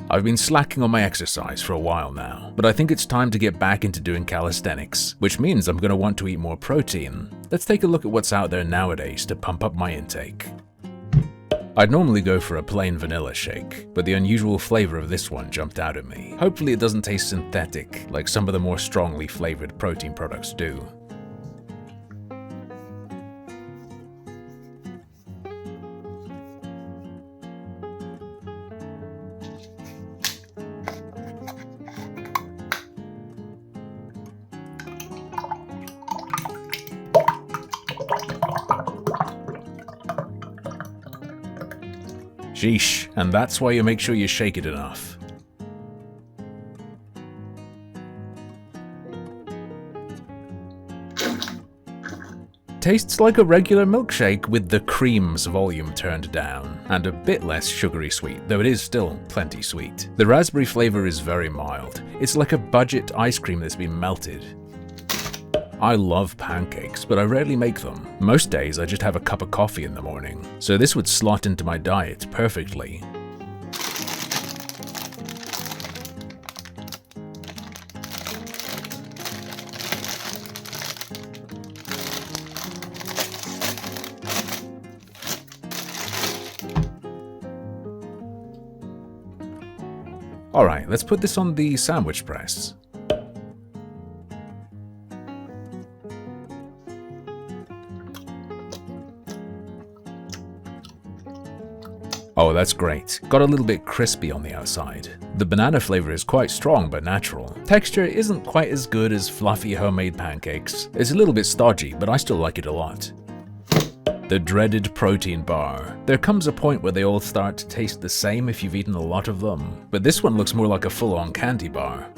I've been slacking on my exercise for a while now, but I think it's time to get back into doing calisthenics, which means I'm going to want to eat more protein. Let's take a look at what's out there nowadays to pump up my intake. I'd normally go for a plain vanilla shake, but the unusual flavor of this one jumped out at me. Hopefully it doesn't taste synthetic like some of the more strongly flavored protein products do. Sheesh, and that's why you make sure you shake it enough. Tastes like a regular milkshake with the cream's volume turned down, and a bit less sugary sweet, though it is still plenty sweet. The raspberry flavor is very mild. It's like a budget ice cream that's been melted. I love pancakes, but I rarely make them. Most days I just have a cup of coffee in the morning, so this would slot into my diet perfectly. Alright, let's put this on the sandwich press. Oh, that's great. Got a little bit crispy on the outside. The banana flavor is quite strong but natural. Texture isn't quite as good as fluffy homemade pancakes. It's a little bit stodgy, but I still like it a lot. The dreaded protein bar. There comes a point where they all start to taste the same if you've eaten a lot of them, but this one looks more like a full-on candy bar.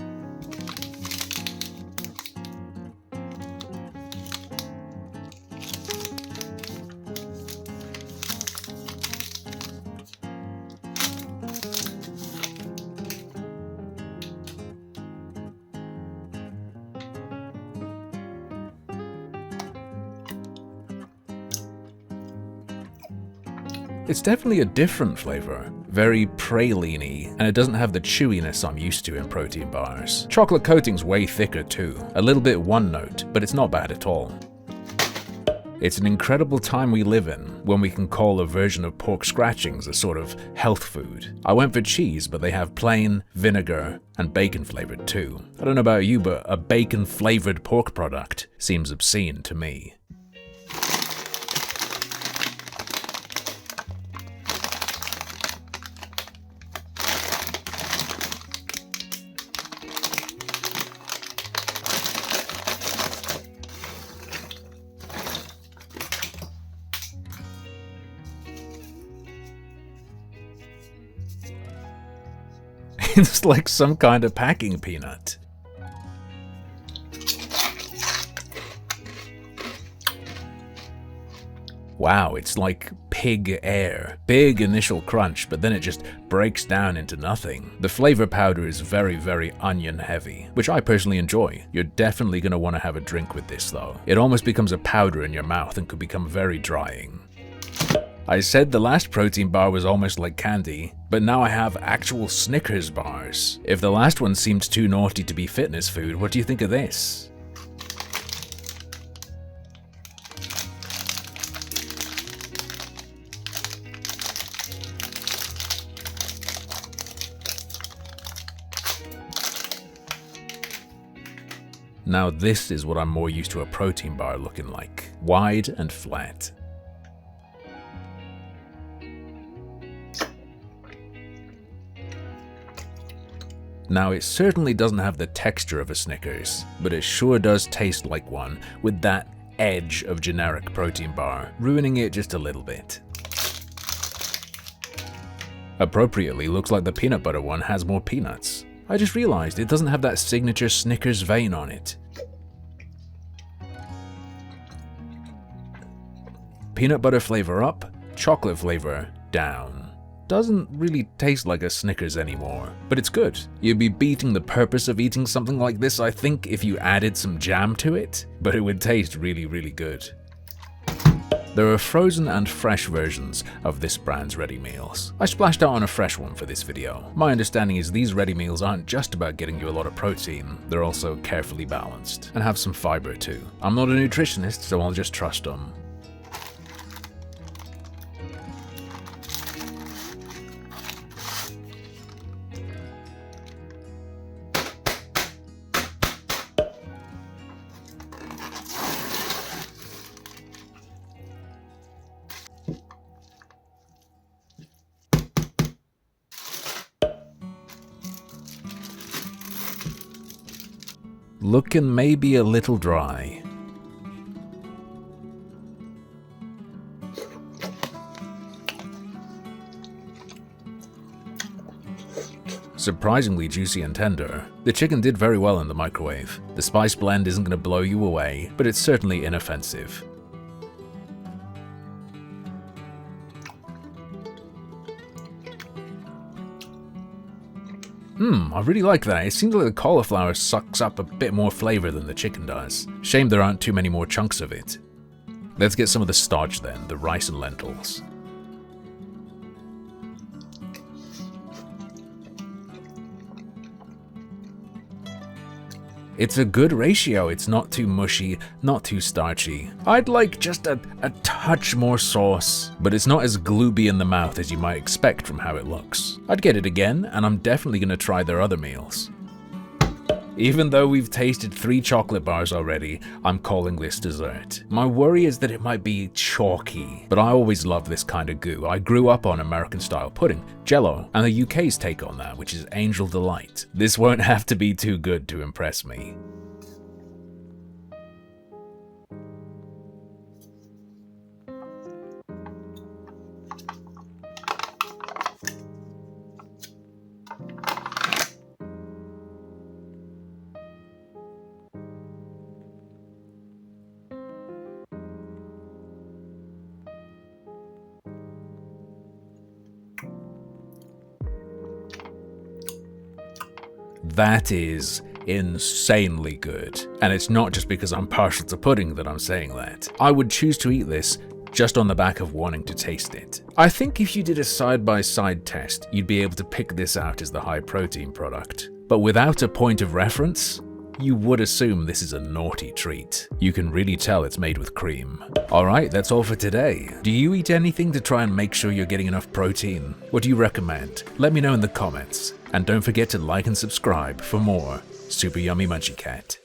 It's definitely a different flavor, very praline-y, and it doesn't have the chewiness I'm used to in protein bars. Chocolate coating's way thicker too, a little bit one note, but it's not bad at all. It's an incredible time we live in, when we can call a version of pork scratchings a sort of health food. I went for cheese, but they have plain, vinegar, and bacon flavored too. I don't know about you, but a bacon flavored pork product seems obscene to me. It's like some kind of packing peanut. Wow, it's like pig air. Big initial crunch, but then it just breaks down into nothing. The flavor powder is very, very onion heavy, which I personally enjoy. You're definitely going to want to have a drink with this though. It almost becomes a powder in your mouth and could become very drying. I said the last protein bar was almost like candy, but now I have actual Snickers bars. If the last one seemed too naughty to be fitness food, what do you think of this? Now this is what I'm more used to a protein bar looking like. Wide and flat. Now it certainly doesn't have the texture of a Snickers, but it sure does taste like one with that edge of generic protein bar, ruining it just a little bit. Appropriately, looks like the peanut butter one has more peanuts. I just realized it doesn't have that signature Snickers vein on it. Peanut butter flavor up, chocolate flavor down. Doesn't really taste like a Snickers anymore, but it's good. You'd be beating the purpose of eating something like this, I think, if you added some jam to it, but it would taste really, really good. There are frozen and fresh versions of this brand's ready meals. I splashed out on a fresh one for this video. My understanding is these ready meals aren't just about getting you a lot of protein, they're also carefully balanced and have some fiber too. I'm not a nutritionist, so I'll just trust them. Looking maybe a little dry. Surprisingly juicy and tender. The chicken did very well in the microwave. The spice blend isn't going to blow you away, but it's certainly inoffensive. I really like that. It seems like the cauliflower sucks up a bit more flavor than the chicken does. Shame there aren't too many more chunks of it. Let's get some of the starch then, the rice and lentils. It's a good ratio. It's not too mushy, not too starchy. I'd like just a touch more sauce, but it's not as glooby in the mouth as you might expect from how it looks. I'd get it again, and I'm definitely going to try their other meals. Even though we've tasted 3 chocolate bars already, I'm calling this dessert. My worry is that it might be chalky, but I always love this kind of goo. I grew up on American-style pudding, Jell-O, and the UK's take on that, which is Angel Delight. This won't have to be too good to impress me. That is insanely good. And it's not just because I'm partial to pudding that I'm saying that. I would choose to eat this just on the back of wanting to taste it. I think if you did a side-by-side test, you'd be able to pick this out as the high-protein product. But without a point of reference, you would assume this is a naughty treat. You can really tell it's made with cream. Alright, that's all for today. Do you eat anything to try and make sure you're getting enough protein? What do you recommend? Let me know in the comments. And don't forget to like and subscribe for more Super Yummy Munchie Cat.